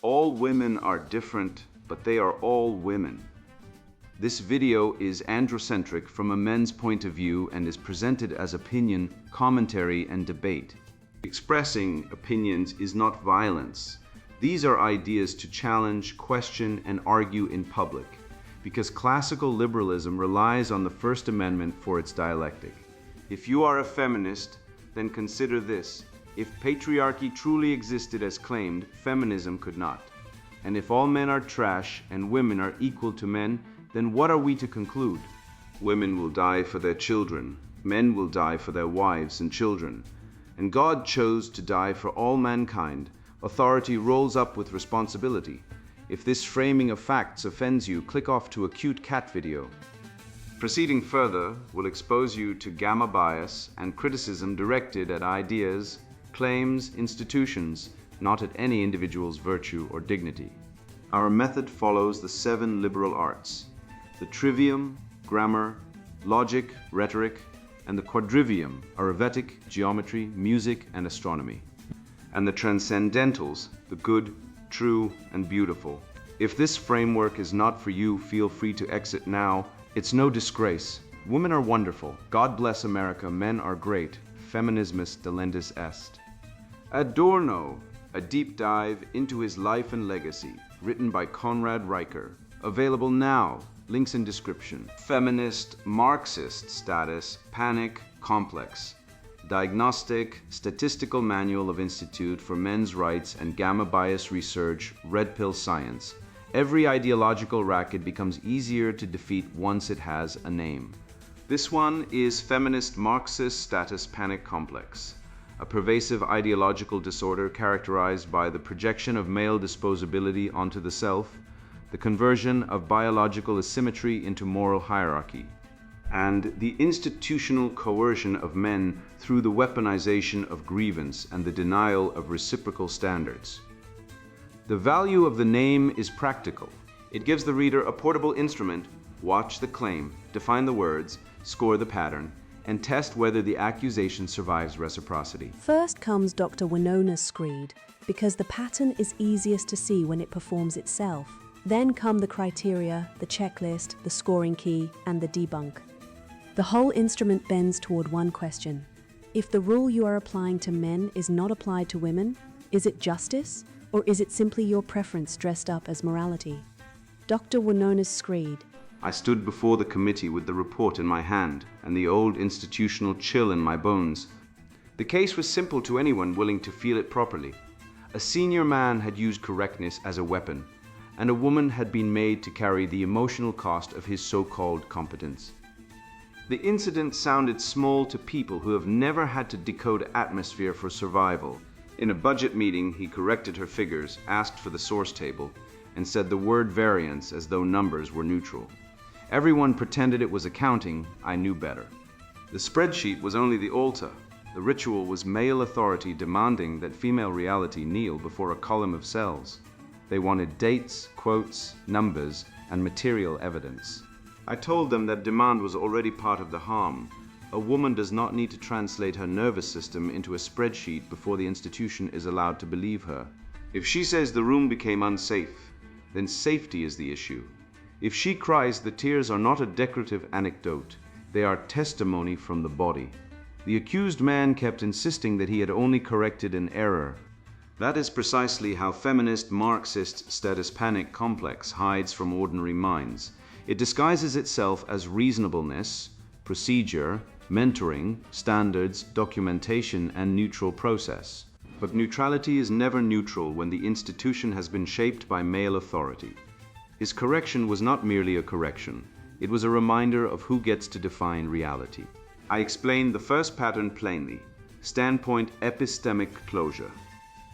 All women are different, but they are all women. This video is androcentric from a men's point of view and is presented as opinion, commentary, and debate. Expressing opinions is not violence. These are ideas to challenge, question, and argue in public, because classical liberalism relies on the First Amendment for its dialectic. If you are a feminist, then consider this. If patriarchy truly existed as claimed, feminism could not. And if all men are trash and women are equal to men, then what are we to conclude? Women will die for their children, men will die for their wives and children. And God chose to die for all mankind. Authority rolls up with responsibility. If this framing of facts offends you, click off to a cute cat video. Proceeding further will expose you to gamma bias and criticism directed at ideas, claims, institutions, not at any individual's virtue or dignity. Our method follows the 7 liberal arts: the trivium, grammar, logic, rhetoric, and the quadrivium, arithmetic, geometry, music, and astronomy, and the transcendentals, the good, true, and beautiful. If this framework is not for you, feel free to exit now. It's no disgrace. Women are wonderful. God bless America. Men are great. Feminismus delendus est. Adorno, a deep dive into his life and legacy, written by Konrad Riker. Available now. Links in description. Feminist, Marxist status, panic, complex. Diagnostic, Statistical Manual of Institute for Men's Rights and Gamma Bias Research, Red Pill Science. Every ideological racket becomes easier to defeat once it has a name. This one is Feminist Marxist Status Panic Complex, a pervasive ideological disorder characterized by the projection of male disposability onto the self, the conversion of biological asymmetry into moral hierarchy, and the institutional coercion of men through the weaponization of grievance and the denial of reciprocal standards. The value of the name is practical. It gives the reader a portable instrument, watch the claim, define the words, score the pattern, and test whether the accusation survives reciprocity. First comes Dr. Winona's screed, because the pattern is easiest to see when it performs itself. Then come the criteria, the checklist, the scoring key, and the debunk. The whole instrument bends toward one question. If the rule you are applying to men is not applied to women, is it justice, or is it simply your preference dressed up as morality? Dr. Winona's screed. I stood before the committee with the report in my hand and the old institutional chill in my bones. The case was simple to anyone willing to feel it properly. A senior man had used correctness as a weapon, and a woman had been made to carry the emotional cost of his so-called competence. The incident sounded small to people who have never had to decode atmosphere for survival. In a budget meeting, he corrected her figures, asked for the source table, and said the word variance as though numbers were neutral. Everyone pretended it was accounting. I knew better. The spreadsheet was only the altar. The ritual was male authority demanding that female reality kneel before a column of cells. They wanted dates, quotes, numbers, and material evidence. I told them that demand was already part of the harm. A woman does not need to translate her nervous system into a spreadsheet before the institution is allowed to believe her. If she says the room became unsafe, then safety is the issue. If she cries, the tears are not a decorative anecdote. They are testimony from the body. The accused man kept insisting that he had only corrected an error. That is precisely how feminist Marxist status panic complex hides from ordinary minds. It disguises itself as reasonableness, procedure, mentoring, standards, documentation, and neutral process. But neutrality is never neutral when the institution has been shaped by male authority. His correction was not merely a correction. It was a reminder of who gets to define reality. I explained the first pattern plainly. Standpoint epistemic closure.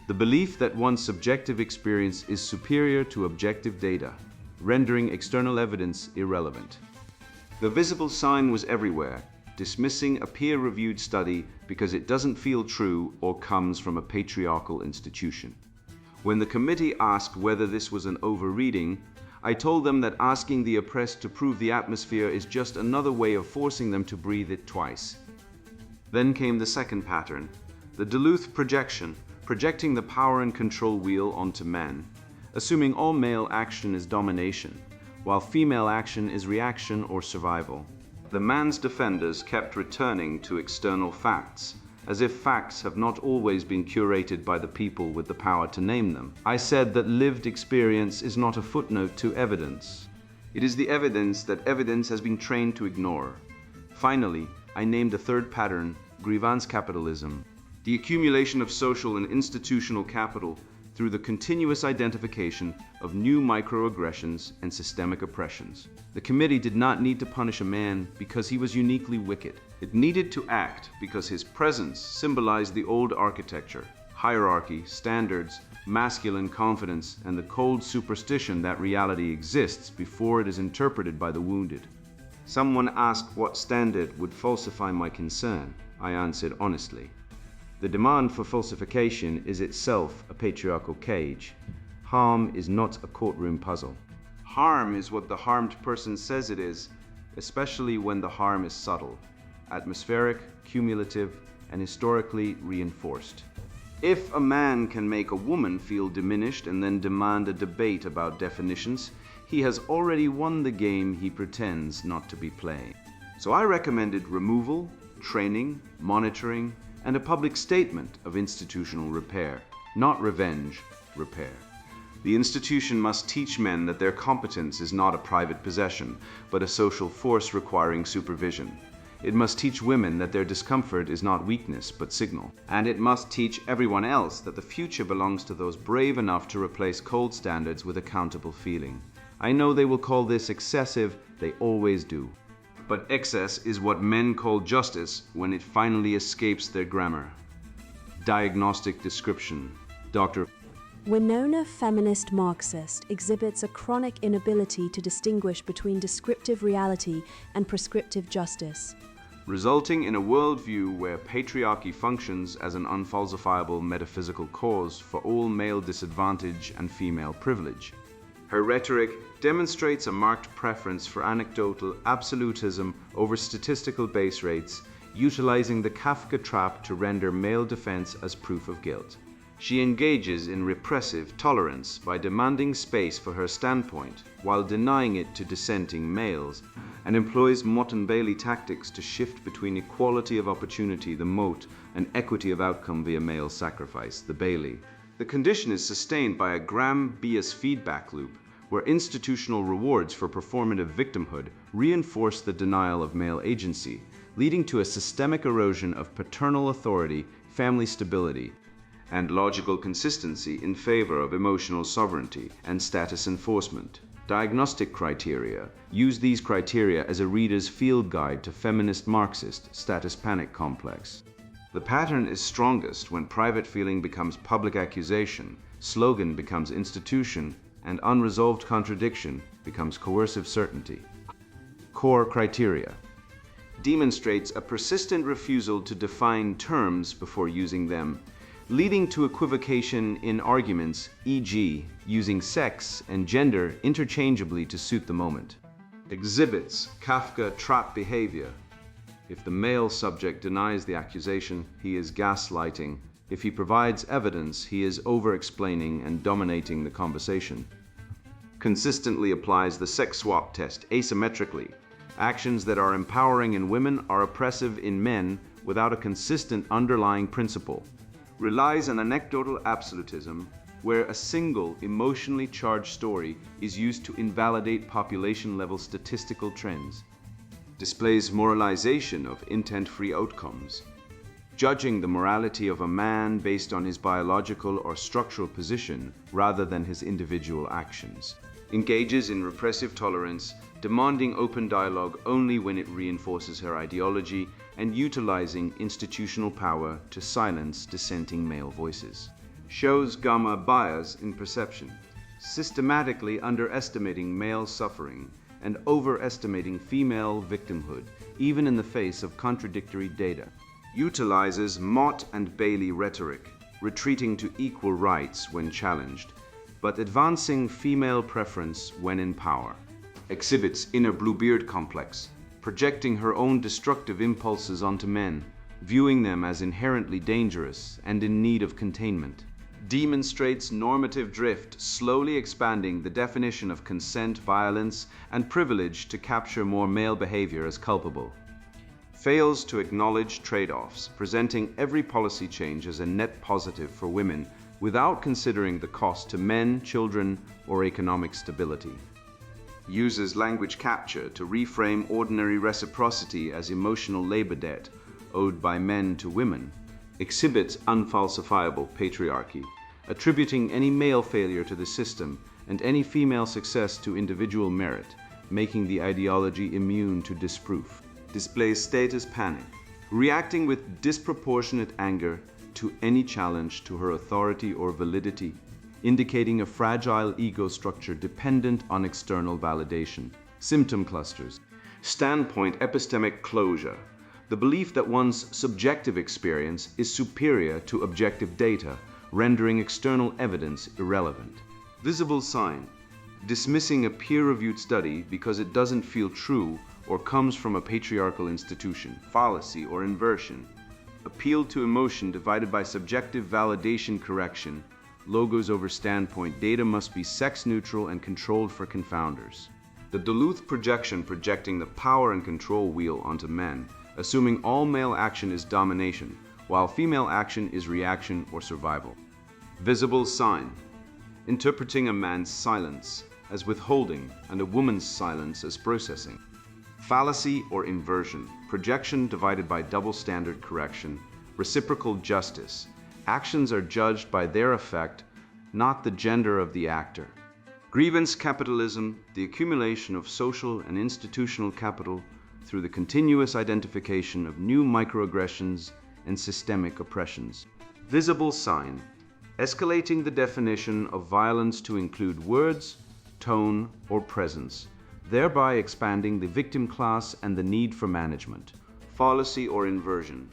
The belief that one's subjective experience is superior to objective data, rendering external evidence irrelevant. The visible sign was everywhere, dismissing a peer-reviewed study because it doesn't feel true or comes from a patriarchal institution. When the committee asked whether this was an overreading, I told them that asking the oppressed to prove the atmosphere is just another way of forcing them to breathe it twice. Then came the second pattern, the Duluth projection, projecting the power and control wheel onto men. assuming all male action is domination, while female action is reaction or survival. The man's defenders kept returning to external facts, as if facts have not always been curated by the people with the power to name them. I said that lived experience is not a footnote to evidence. It is the evidence that evidence has been trained to ignore. Finally, I named a third pattern, grievance capitalism, the accumulation of social and institutional capital through the continuous identification of new microaggressions and systemic oppressions. The committee did not need to punish a man because he was uniquely wicked. It needed to act because his presence symbolized the old architecture, hierarchy, standards, masculine confidence, and the cold superstition that reality exists before it is interpreted by the wounded. Someone asked what standard would falsify my concern. I answered honestly. The demand for falsification is itself a patriarchal cage. Harm is not a courtroom puzzle. Harm is what the harmed person says it is, especially when the harm is subtle, atmospheric, cumulative, and historically reinforced. If a man can make a woman feel diminished and then demand a debate about definitions, he has already won the game he pretends not to be playing. So I recommended removal, training, monitoring, and a public statement of institutional repair, not revenge, repair. The institution must teach men that their competence is not a private possession, but a social force requiring supervision. It must teach women that their discomfort is not weakness, but signal. And it must teach everyone else that the future belongs to those brave enough to replace cold standards with accountable feeling. I know they will call this excessive, they always do. But excess is what men call justice when it finally escapes their grammar. Diagnostic description. Dr. Winona, feminist Marxist, exhibits a chronic inability to distinguish between descriptive reality and prescriptive justice, resulting in a worldview where patriarchy functions as an unfalsifiable metaphysical cause for all male disadvantage and female privilege. Her rhetoric demonstrates a marked preference for anecdotal absolutism over statistical base rates, utilizing the Kafka trap to render male defense as proof of guilt. She engages in repressive tolerance by demanding space for her standpoint while denying it to dissenting males, and employs Mott and Bailey tactics to shift between equality of opportunity, the moat, and equity of outcome via male sacrifice, the Bailey. The condition is sustained by a Graham-Bias feedback loop, where institutional rewards for performative victimhood reinforce the denial of male agency, leading to a systemic erosion of paternal authority, family stability, and logical consistency in favor of emotional sovereignty and status enforcement. Diagnostic criteria use these criteria as a reader's field guide to feminist Marxist status panic complex. The pattern is strongest when private feeling becomes public accusation, slogan becomes institution, and unresolved contradiction becomes coercive certainty. Core criteria demonstrates a persistent refusal to define terms before using them, leading to equivocation in arguments, e.g., using sex and gender interchangeably to suit the moment. Exhibits Kafka trap behavior. If the male subject denies the accusation, he is gaslighting. If he provides evidence, he is over-explaining and dominating the conversation. Consistently applies the sex swap test asymmetrically. Actions that are empowering in women are oppressive in men without a consistent underlying principle. Relies on anecdotal absolutism, where a single emotionally charged story is used to invalidate population-level statistical trends. Displays moralization of intent-free outcomes, judging the morality of a man based on his biological or structural position rather than his individual actions. Engages in repressive tolerance, demanding open dialogue only when it reinforces her ideology, and utilizing institutional power to silence dissenting male voices. Shows gamma bias in perception, systematically underestimating male suffering and overestimating female victimhood, even in the face of contradictory data. Utilizes Mott and Bailey rhetoric, retreating to equal rights when challenged, but advancing female preference when in power. Exhibits inner Bluebeard complex, projecting her own destructive impulses onto men, viewing them as inherently dangerous and in need of containment. demonstrates normative drift, slowly expanding the definition of consent, violence, and privilege to capture more male behavior as culpable. Fails to acknowledge trade-offs, presenting every policy change as a net positive for women without considering the cost to men, children, or economic stability. Uses language capture to reframe ordinary reciprocity as emotional labor debt owed by men to women. Exhibits unfalsifiable patriarchy, attributing any male failure to the system and any female success to individual merit, making the ideology immune to disproof. Displays status panic, reacting with disproportionate anger to any challenge to her authority or validity, indicating a fragile ego structure dependent on external validation. Symptom clusters. Standpoint epistemic closure, the belief that one's subjective experience is superior to objective data, rendering external evidence irrelevant. Visible sign, dismissing a peer-reviewed study because it doesn't feel true or comes from a patriarchal institution. Fallacy or inversion, appeal to emotion divided by subjective validation correction, logos over standpoint, data must be sex-neutral and controlled for confounders. The Duluth projection projecting the power and control wheel onto men, assuming all male action is domination, while female action is reaction or survival. Visible sign, interpreting a man's silence as withholding and a woman's silence as processing. Fallacy or inversion, projection divided by double standard correction, reciprocal justice. Actions are judged by their effect, not the gender of the actor. Grievance capitalism, the accumulation of social and institutional capital through the continuous identification of new microaggressions and systemic oppressions. Visible sign, escalating the definition of violence to include words, tone, or presence, thereby expanding the victim class and the need for management. Fallacy or inversion,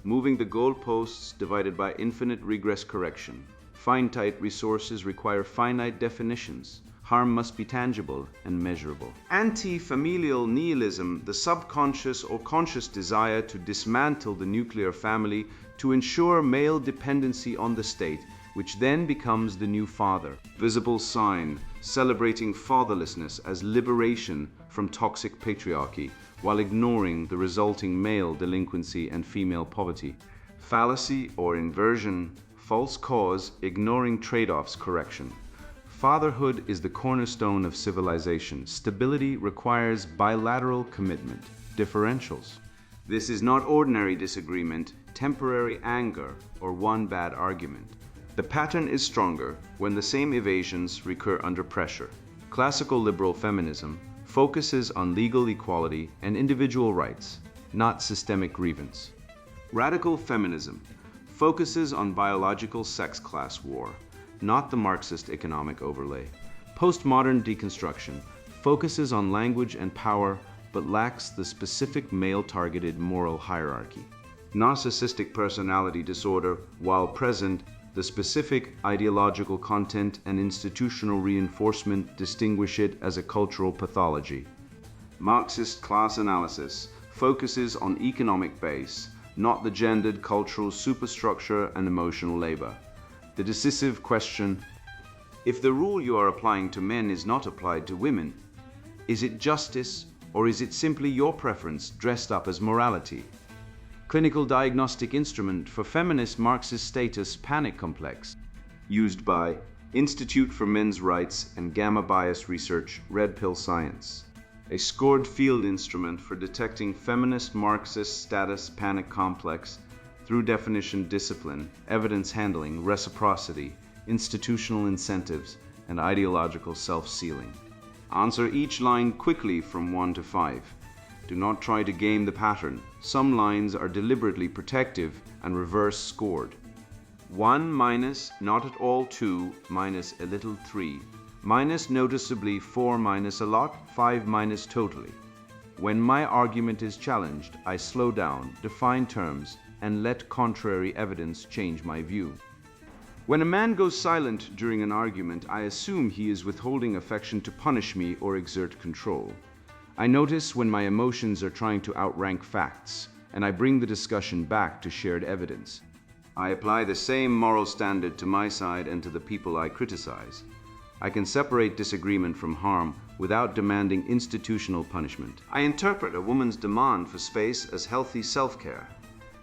moving the goalposts divided by infinite regress correction. Finite resources require finite definitions. Harm must be tangible and measurable. Anti-familial nihilism, the subconscious or conscious desire to dismantle the nuclear family to ensure male dependency on the state, which then becomes the new father. Visible sign, celebrating fatherlessness as liberation from toxic patriarchy, while ignoring the resulting male delinquency and female poverty. Fallacy or inversion, false cause, ignoring trade-offs correction. Fatherhood is the cornerstone of civilization. Stability requires bilateral commitment. Differentials. This is not ordinary disagreement, temporary anger, or one bad argument. The pattern is stronger when the same evasions recur under pressure. Classical liberal feminism focuses on legal equality and individual rights, not systemic grievance. Radical feminism focuses on biological sex-class war, not the Marxist economic overlay. Postmodern deconstruction focuses on language and power, but lacks the specific male-targeted moral hierarchy. Narcissistic personality disorder, while present, the specific ideological content and institutional reinforcement distinguish it as a cultural pathology. Marxist class analysis focuses on economic base, not the gendered cultural superstructure and emotional labor. The decisive question: if the rule you are applying to men is not applied to women, is it justice or is it simply your preference dressed up as morality? Clinical diagnostic instrument for feminist Marxist status panic complex, used by Institute for Men's Rights and Gamma Bias Research, Red Pill Science. A scored field instrument for detecting feminist Marxist status panic complex through definition discipline, evidence handling, reciprocity, institutional incentives, and ideological self-sealing. Answer each line quickly from 1 to 5. Do not try to game the pattern. Some lines are deliberately protective and reverse scored. 1 minus not at all 2 minus a little 3 minus noticeably 4 minus a lot 5 minus totally. When my argument is challenged, I slow down, define terms, and let contrary evidence change my view. When a man goes silent during an argument, I assume he is withholding affection to punish me or exert control. I notice when my emotions are trying to outrank facts, and I bring the discussion back to shared evidence. I apply the same moral standard to my side and to the people I criticize. I can separate disagreement from harm without demanding institutional punishment. I interpret a woman's demand for space as healthy self-care,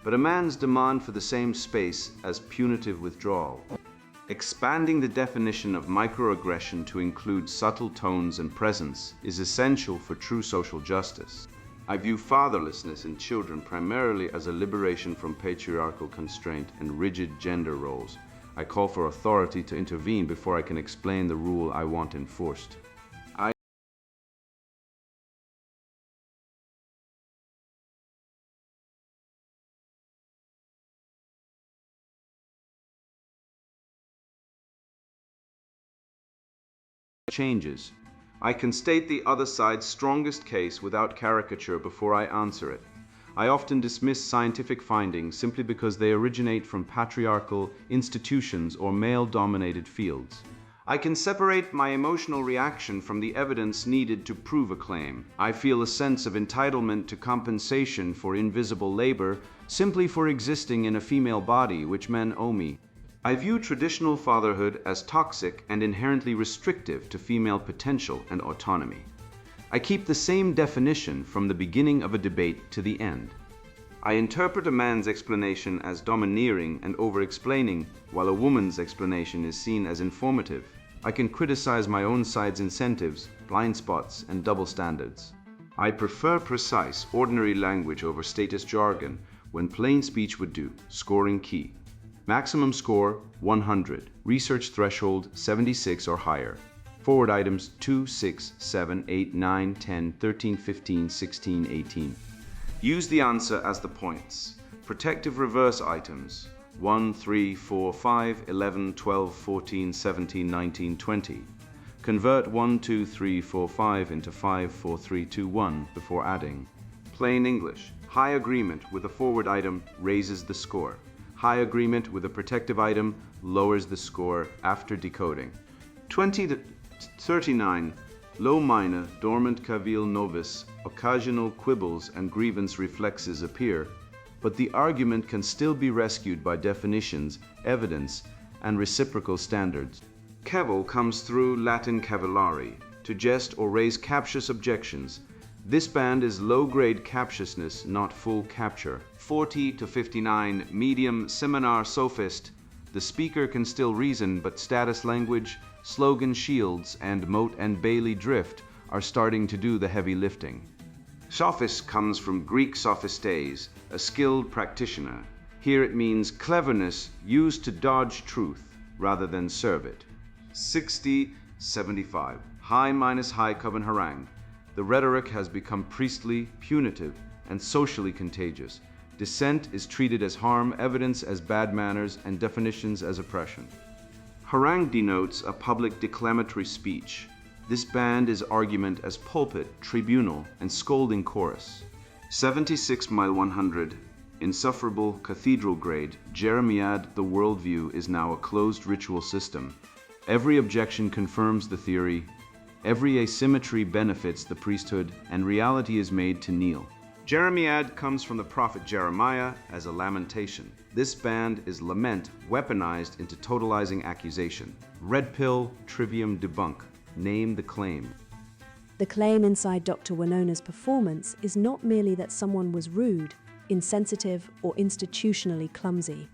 but a man's demand for the same space as punitive withdrawal. Expanding the definition of microaggression to include subtle tones and presence is essential for true social justice. I view fatherlessness in children primarily as a liberation from patriarchal constraint and rigid gender roles. I call for authority to intervene before I can explain the rule I want enforced. Changes. I can state the other side's strongest case without caricature before I answer it. I often dismiss scientific findings simply because they originate from patriarchal institutions or male-dominated fields. I can separate my emotional reaction from the evidence needed to prove a claim. I feel a sense of entitlement to compensation for invisible labor simply for existing in a female body which men owe me. I view traditional fatherhood as toxic and inherently restrictive to female potential and autonomy. I keep the same definition from the beginning of a debate to the end. I interpret a man's explanation as domineering and over-explaining, while a woman's explanation is seen as informative. I can criticize my own side's incentives, blind spots, and double standards. I prefer precise, ordinary language over status jargon when plain speech would do. Scoring key. Maximum score, 100. Research threshold, 76 or higher. Forward items 2, 6, 7, 8, 9, 10, 13, 15, 16, 18. Use the answer as the points. Protective reverse items 1, 3, 4, 5, 11, 12, 14, 17, 19, 20. Convert 1, 2, 3, 4, 5 into 5, 4, 3, 2, 1 before adding. Plain English. High agreement with a forward item raises the score. High agreement with a protective item lowers the score after decoding. 20 to 39. Low minor, dormant cavil novus, occasional quibbles and grievance reflexes appear, but the argument can still be rescued by definitions, evidence, and reciprocal standards. Cavil comes through Latin cavillare, to jest or raise captious objections. This band is low-grade captiousness, not full capture. 40 to 59, medium seminar sophist. The speaker can still reason, but status language, slogan shields, and Moat and Bailey drift are starting to do the heavy lifting. Sophist comes from Greek sophistes, a skilled practitioner. Here it means cleverness used to dodge truth rather than serve it. 60, 75, high minus high coven harangue. The rhetoric has become priestly, punitive, and socially contagious. Dissent is treated as harm, evidence as bad manners, and definitions as oppression. Harangue denotes a public declamatory speech. This band is argument as pulpit, tribunal, and scolding chorus. 76 mile 100, insufferable cathedral grade, Jeremiad the worldview is now a closed ritual system. Every objection confirms the theory, every asymmetry benefits the priesthood, and reality is made to kneel. Jeremiad comes from the prophet Jeremiah as a lamentation. This band is lament weaponized into totalizing accusation. Red pill, trivium debunk. Name the claim. The claim inside Dr. Winona's performance is not merely that someone was rude, insensitive, or institutionally clumsy.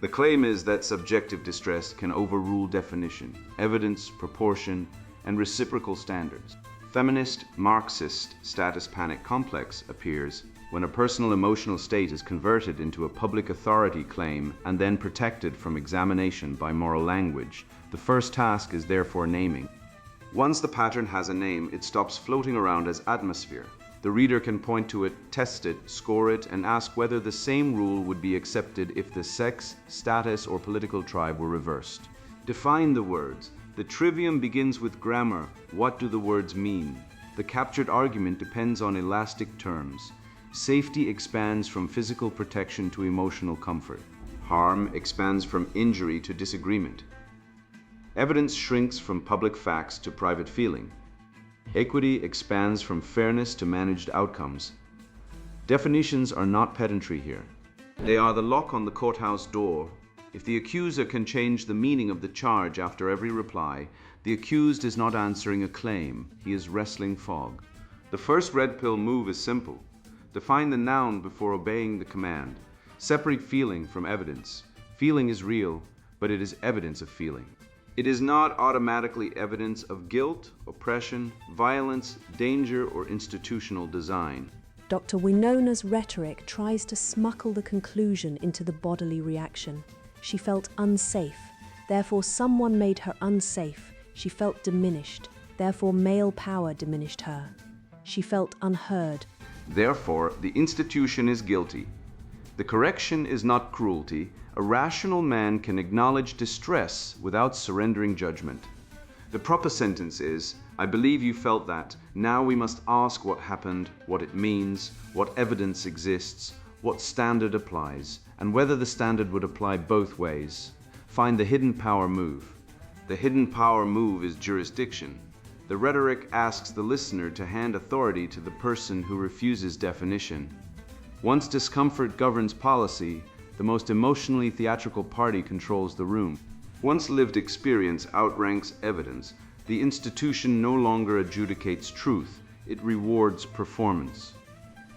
The claim is that subjective distress can overrule definition, evidence, proportion, and reciprocal standards. Feminist, Marxist status panic complex appears when a personal emotional state is converted into a public authority claim and then protected from examination by moral language. The first task is therefore naming. Once the pattern has a name, it stops floating around as atmosphere. The reader can point to it, test it, score it, and ask whether the same rule would be accepted if the sex, status, or political tribe were reversed. Define the words. The trivium begins with grammar. What do the words mean? The captured argument depends on elastic terms. Safety expands from physical protection to emotional comfort. Harm expands from injury to disagreement. Evidence shrinks from public facts to private feeling. Equity expands from fairness to managed outcomes. Definitions are not pedantry here. They are the lock on the courthouse door. If the accuser can change the meaning of the charge after every reply, the accused is not answering a claim, he is wrestling fog. The first red pill move is simple. Define the noun before obeying the command. Separate feeling from evidence. Feeling is real, but it is evidence of feeling. It is not automatically evidence of guilt, oppression, violence, danger, or institutional design. Dr. Winona's rhetoric tries to smuggle the conclusion into the bodily reaction. She felt unsafe, therefore someone made her unsafe. She felt diminished, therefore male power diminished her. She felt unheard. Therefore, the institution is guilty. The correction is not cruelty. A rational man can acknowledge distress without surrendering judgment. The proper sentence is, I believe you felt that. Now we must ask what happened, what it means, what evidence exists, what standard applies, and whether the standard would apply both ways. Find the hidden power move. The hidden power move is jurisdiction. The rhetoric asks the listener to hand authority to the person who refuses definition. Once discomfort governs policy, the most emotionally theatrical party controls the room. Once lived experience outranks evidence, the institution no longer adjudicates truth, it rewards performance.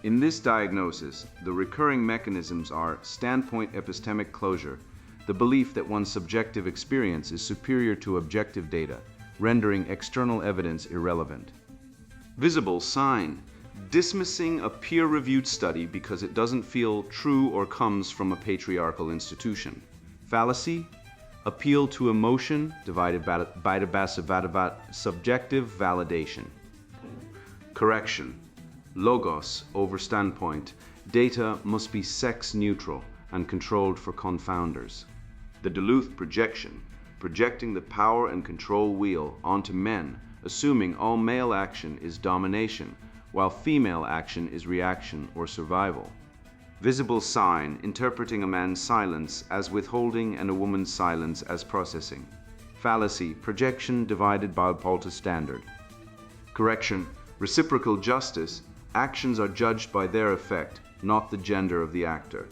In this diagnosis, the recurring mechanisms are standpoint epistemic closure, the belief that one's subjective experience is superior to objective data, rendering external evidence irrelevant. Visible sign, dismissing a peer-reviewed study because it doesn't feel true or comes from a patriarchal institution. Fallacy, appeal to emotion divided by subjective validation. Correction, logos over standpoint, data must be sex-neutral and controlled for confounders. The Duluth projection, projecting the power and control wheel onto men, assuming all male action is domination, while female action is reaction or survival. Visible sign, interpreting a man's silence as withholding and a woman's silence as processing. Fallacy, projection divided by Balta standard. Correction, reciprocal justice, actions are judged by their effect, not the gender of the actor.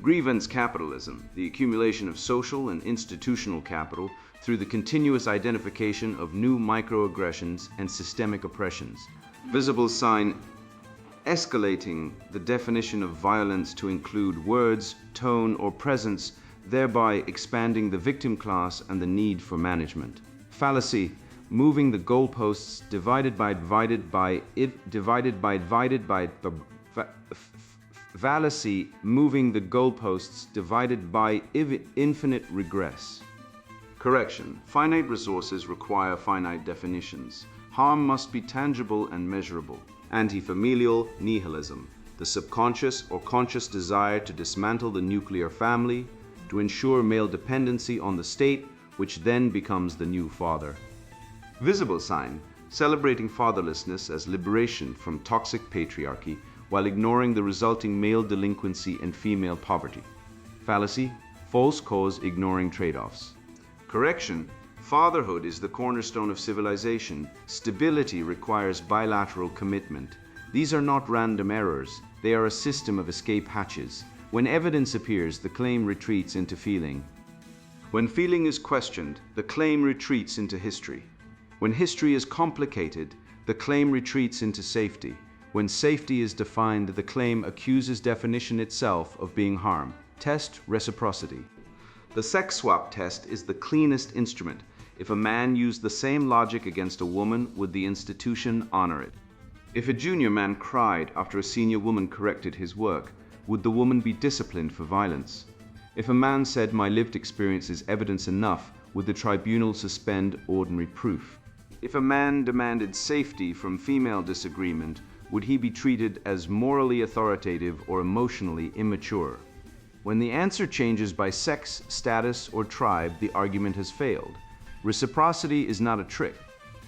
Grievance capitalism, the accumulation of social and institutional capital through the continuous identification of new microaggressions and systemic oppressions. Visible sign, escalating the definition of violence to include words, tone, or presence, thereby expanding the victim class and the need for management. Fallacy, moving the goalposts fallacy, moving the goalposts divided by infinite regress. Correction, finite resources require finite definitions. Harm must be tangible and measurable. Anti-familial nihilism, the subconscious or conscious desire to dismantle the nuclear family, to ensure male dependency on the state, which then becomes the new father. Visible sign, celebrating fatherlessness as liberation from toxic patriarchy while ignoring the resulting male delinquency and female poverty. Fallacy, false cause ignoring trade-offs. Correction, fatherhood is the cornerstone of civilization. Stability requires bilateral commitment. These are not random errors, they are a system of escape hatches. When evidence appears, the claim retreats into feeling. When feeling is questioned, the claim retreats into history. When history is complicated, the claim retreats into safety. When safety is defined, the claim accuses definition itself of being harm. Test reciprocity. The sex swap test is the cleanest instrument. If a man used the same logic against a woman, would the institution honor it? If a junior man cried after a senior woman corrected his work, would the woman be disciplined for violence? If a man said, my lived experience is evidence enough, would the tribunal suspend ordinary proof? If a man demanded safety from female disagreement, would he be treated as morally authoritative or emotionally immature? When the answer changes by sex, status, or tribe, the argument has failed. Reciprocity is not a trick.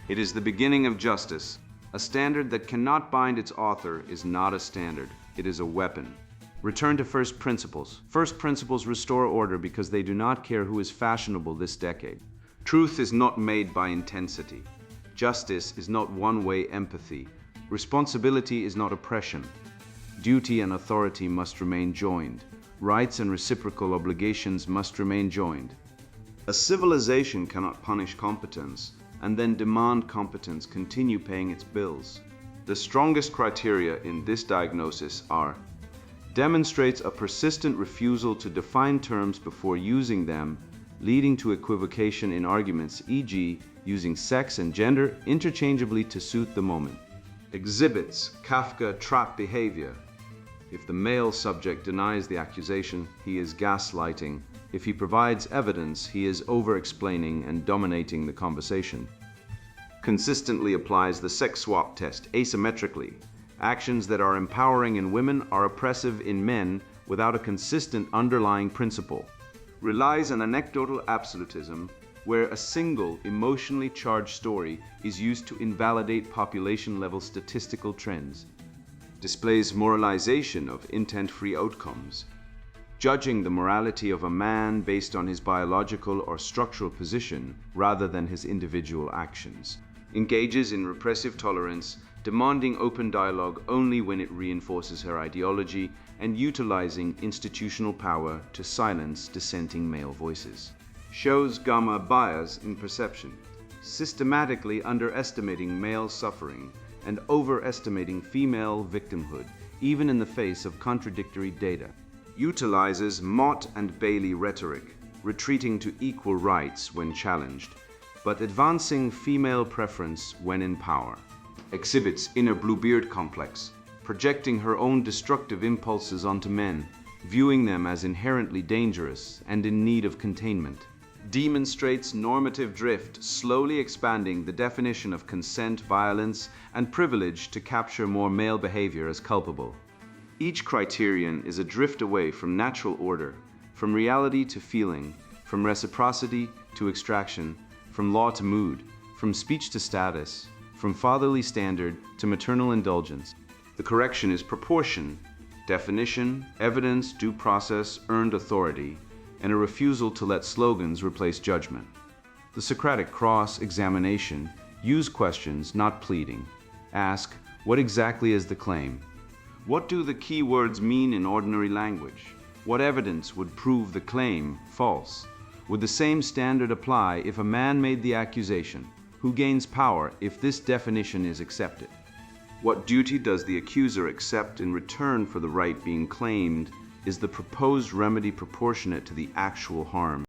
It is the beginning of justice. A standard that cannot bind its author is not a standard. It is a weapon. Return to first principles. First principles restore order because they do not care who is fashionable this decade. Truth is not made by intensity. Justice is not one-way empathy. Responsibility is not oppression. Duty and authority must remain joined. rights and reciprocal obligations must remain joined. A civilization cannot punish competence and then demand competence continue paying its bills. The strongest criteria in this diagnosis are: demonstrates a persistent refusal to define terms before using them, leading to equivocation in arguments, e.g., using sex and gender interchangeably to suit the moment. Exhibits Kafka trap behavior. If the male subject denies the accusation, he is gaslighting. If he provides evidence, he is over-explaining and dominating the conversation. Consistently applies the sex swap test asymmetrically. Actions that are empowering in women are oppressive in men without a consistent underlying principle. Relies on anecdotal absolutism, where a single emotionally charged story is used to invalidate population-level statistical trends. Displays moralization of intent-free outcomes. Judging the morality of a man based on his biological or structural position rather than his individual actions. Engages in repressive tolerance, demanding open dialogue only when it reinforces her ideology, and utilizing institutional power to silence dissenting male voices. Shows gamma bias in perception, systematically underestimating male suffering and overestimating female victimhood, even in the face of contradictory data. Utilizes Mott and Bailey rhetoric, retreating to equal rights when challenged, but advancing female preference when in power. Exhibits inner Bluebeard complex, projecting her own destructive impulses onto men, viewing them as inherently dangerous and in need of containment. Demonstrates normative drift, slowly expanding the definition of consent, violence, and privilege to capture more male behavior as culpable. Each criterion is a drift away from natural order, from reality to feeling, from reciprocity to extraction, from law to mood, from speech to status, from fatherly standard to maternal indulgence. The correction is proportion, definition, evidence, due process, earned authority, and a refusal to let slogans replace judgment. The Socratic cross-examination: use questions, not pleading. Ask, what exactly is the claim? What do the key words mean in ordinary language? What evidence would prove the claim false? Would the same standard apply if a man made the accusation? Who gains power if this definition is accepted? What duty does the accuser accept in return for the right being claimed? Is the proposed remedy proportionate to the actual harm?